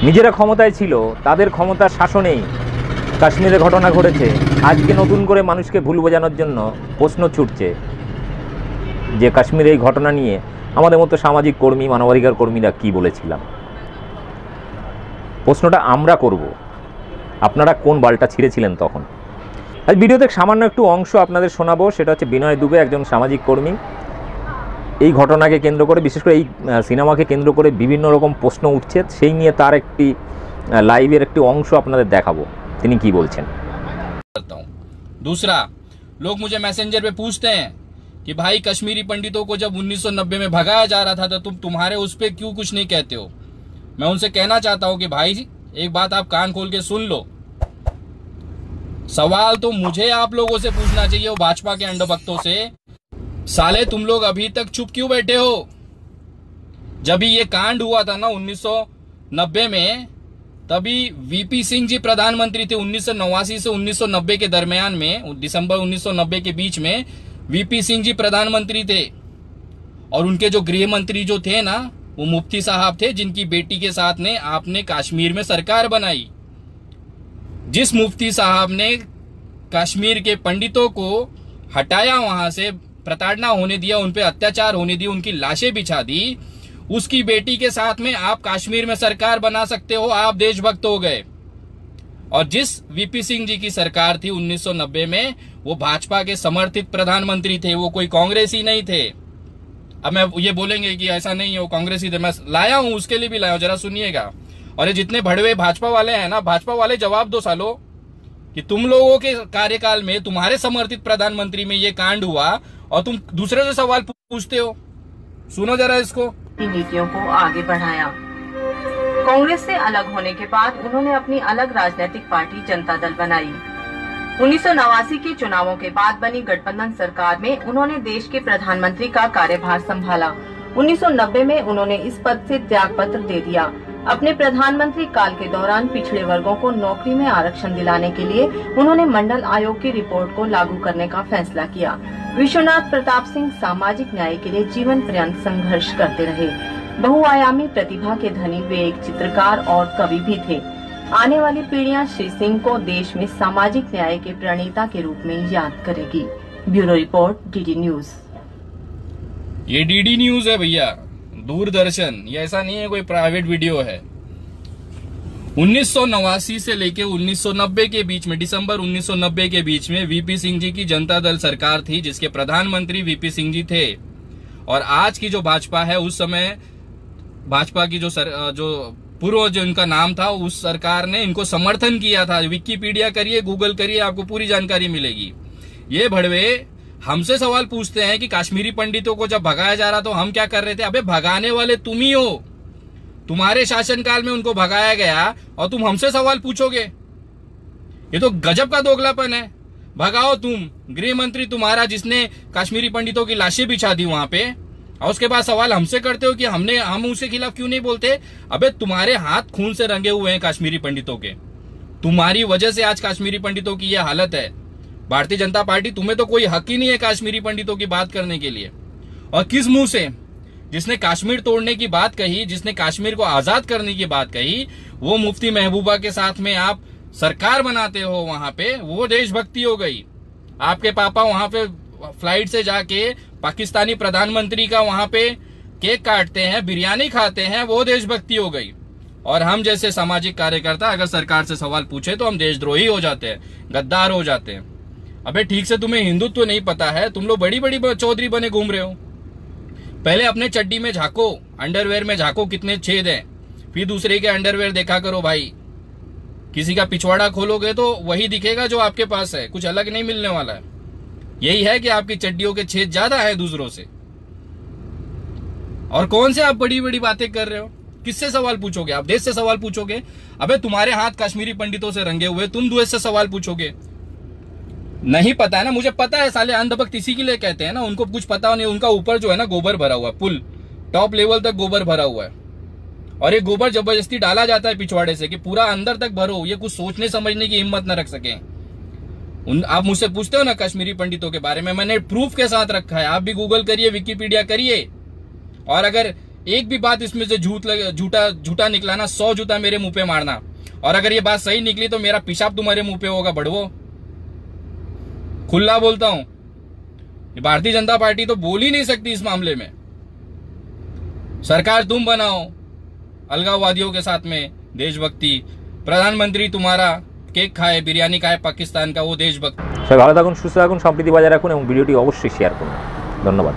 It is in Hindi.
নিজেরা ক্ষমতায় ছিল, তাদের ক্ষমতার শাসনেই কাশ্মীরে ঘটনা ঘটেছে। আজকে নতুন করে মানুষকে ভুল বোঝানোর জন্য প্রশ্ন ছুটছে যে কাশ্মীরে এই ঘটনা নিয়ে আমাদের মতো সামাজিক কর্মী, মানবাধিকার কর্মীরা কি বলেছিলাম। প্রশ্নটা আমরা করব, আপনারা কোন বালটা ছিঁড়েছিলেন তখন। আজ ভিডিওতে সামান্য একটু অংশ আপনাদের শোনাবো। সেটা হচ্ছে বিনয় দুবে, একজন সামাজিক কর্মী। এই ঘটনাকে কেন্দ্র করে, বিশেষ করে এই সিনেমাকে কেন্দ্র করে বিভিন্ন রকম প্রশ্ন উঠছে, সেই নিয়ে তার একটি লাইভের একটি অংশ আপনাদের দেখাবো তিনি কি বলছেন। दूसरा, लोग मुझे मैसेंजर पे पूछते हैं कि भाई कश्मीरी पंडितों को जब 1990 में भगाया जा रहा था तो तुम्हारे उस पे क्यों कुछ नहीं कहते हो। मैं उनसे कहना चाहता हूं कि भाई एक बात आप कान खोल के सुन लो। सवाल तो मुझे आप लोगों से पूछना चाहिए, वो भाजपा के अंडभक्तों से। साले तुम लोग अभी तक चुप क्यों बैठे हो। जब ये कांड हुआ था ना 1990 में, तभी वीपी सिंह जी प्रधानमंत्री थे। 1989 से 1990 के दरमियान में, दिसंबर 1990 के बीच में वीपी सिंह जी प्रधानमंत्री थे। और उनके जो गृह मंत्री जो थे ना, वो मुफ्ती साहब थे, जिनकी बेटी के साथ ने आपने कश्मीर में सरकार बनाई। जिस मुफ्ती साहब ने कश्मीर के पंडितों को हटाया, वहां से प्रताड़ना होने दिया, उनपे अत्याचार होने दिया, उनकी लाशें बिछा दी, उसकी बेटी के साथ में आप कश्मीर में सरकार बना सकते हो। आप देशभक्त हो गए। और जिस वीपी सिंह जी की सरकार थी 1990 में, वो भाजपा के समर्थित प्रधानमंत्री थे, वो कोई कांग्रेसी नहीं थे। अब मैं ये बोलेंगे कि ऐसा नहीं है वो कांग्रेसी थे, मैं लाया हूं, उसके लिए भी लाया हूं, जरा सुनिएगा। और ये जितने भड़वे भाजपा वाले हैं ना, भाजपा वाले जवाब दो सालो कि तुम लोगों के कार्यकाल में तुम्हारे समर्थित प्रधानमंत्री में ये कांड हुआ और तुम दूसरे से सवाल पूछते हो। सुनो जरा इसको। नीतियों को आगे बढ़ाया। कांग्रेस से अलग होने के बाद उन्होंने अपनी अलग राजनीतिक पार्टी जनता दल बनाई। 1989 के चुनावों के बाद बनी गठबंधन सरकार में उन्होंने देश के प्रधानमंत्री का कार्यभार संभाला। 1990 में उन्होंने इस पद से त्याग पत्र दे दिया। अपने प्रधानमंत्री काल के दौरान पिछड़े वर्गों को नौकरी में आरक्षण दिलाने के लिए उन्होंने मंडल आयोग की रिपोर्ट को लागू करने का फैसला किया। विश्वनाथ प्रताप सिंह सामाजिक न्याय के लिए जीवन पर्यंत संघर्ष करते रहे। बहुआयामी प्रतिभा के धनी वे एक चित्रकार और कवि भी थे। आने वाली पीढ़ियां श्री सिंह को देश में सामाजिक न्याय के प्रणेता के रूप में याद करेगी। Bureau report, DD news. ये डीडी न्यूज है भैया, दूरदर्शन। ये ऐसा नहीं है कोई प्राइवेट वीडियो है। 1989 से लेके 1990 के बीच में, दिसंबर 1990 के बीच में वीपी सिंह जी की जनता दल सरकार थी, जिसके प्रधानमंत्री वीपी सिंह जी थे। और आज की जो भाजपा है, उस समय भाजपा की जो पूर्व जो इनका नाम था, उस सरकार ने इनको समर्थन किया था। विकिपीडिया करिए, गूगल करिए, आपको पूरी जानकारी मिलेगी। ये भड़वे हमसे सवाल पूछते हैं कि कश्मीरी पंडितों को जब भगाया जा रहा तो हम क्या कर रहे थे। अबे भगाने वाले तुम ही हो। तुम्हारे शासनकाल में उनको भगाया गया और तुम हमसे सवाल पूछोगे। ये तो गजब का दोगलापन है। भगाओ तुम, गृह मंत्री तुम्हारा, जिसने कश्मीरी पंडितों की लाशें बिछा दी वहां पे, और उसके बाद सवाल हमसे करते हो कि हम उसके खिलाफ क्यों नहीं बोलते। अबे तुम्हारे हाथ खून से रंगे हुए हैं कश्मीरी पंडितों के। तुम्हारी वजह से आज कश्मीरी पंडितों की यह हालत है। भारतीय जनता पार्टी, तुम्हें तो कोई हक ही नहीं है कश्मीरी पंडितों की बात करने के लिए। और किस मुंह से? जिसने कश्मीर तोड़ने की बात कही, जिसने कश्मीर को आजाद करने की बात कही, वो मुफ्ती महबूबा के साथ में आप सरकार बनाते हो वहां पे, वो देशभक्ति हो गई। आपके पापा वहां पे फ्लाइट से जाके पाकिस्तानी प्रधानमंत्री का वहां पे केक काटते हैं, बिरयानी खाते हैं, वो देशभक्ति हो गई। और हम जैसे सामाजिक कार्यकर्ता अगर सरकार से सवाल पूछे तो हम देशद्रोही हो जाते हैं, गद्दार हो जाते हैं। अबे ठीक से तुम्हें हिंदुत्व नहीं पता है, तुम लोग बड़ी बड़ी चौधरी बने घूम रहे हो। पहले अपने चड्डी में झांको, अंडरवेयर में झांको कितने छेद हैं, फिर दूसरे के अंडरवेयर देखा करो भाई। किसी का पिछवाड़ा खोलोगे तो वही दिखेगा जो आपके पास है, कुछ अलग नहीं मिलने वाला है। यही है कि आपकी चड्डियों के छेद ज्यादा है दूसरों से। और कौन से आप बड़ी बड़ी बातें कर रहे हो? किससे सवाल पूछोगे? आप देश से सवाल पूछोगे? अबे तुम्हारे हाथ कश्मीरी पंडितों से रंगे हुए, तुम देश से सवाल पूछोगे? नहीं पता है ना? मुझे पता है, साले अंधभक्त इसी के लिए कहते हैं ना, उनको कुछ पता नहीं। उनका ऊपर जो है ना गोबर भरा हुआ है, पुल टॉप लेवल तक गोबर भरा हुआ है, और ये गोबर जबरदस्ती डाला जाता है पिछवाड़े से कि पूरा अंदर तक भरो। ये कुछ सोचने समझने की हिम्मत न रख सके। आप मुझसे पूछते हो ना कश्मीरी पंडितों के बारे में, मैंने प्रूफ के साथ रखा है। आप भी गूगल करिए, विकिपीडिया करिए। और अगर एक भी बात इसमें से झूठा निकला ना, 100 जूता मेरे मुंह पे मारना, और अगर ये बात सही निकली तो मेरा पेशाब तुम्हारे मुंह पे होगा बड़वो। खुला बोलता हूं, भारतीय जनता पार्टी तो बोल ही नहीं सकती इस मामले में। सरकार तुम बनाओ अलगाववादियों के साथ में देशभक्ति, प्रधानमंत्री तुम्हारा केक खाए बिरयानी खाए पाकिस्तान का, वो देशभक्त। সবাই ভালো থাকুন, সুস্থ থাকুন, সম্প্রীতি বজায় রাখুন এবং ভিডিওটি অবশ্যই শেয়ার করুন। ধন্যবাদ।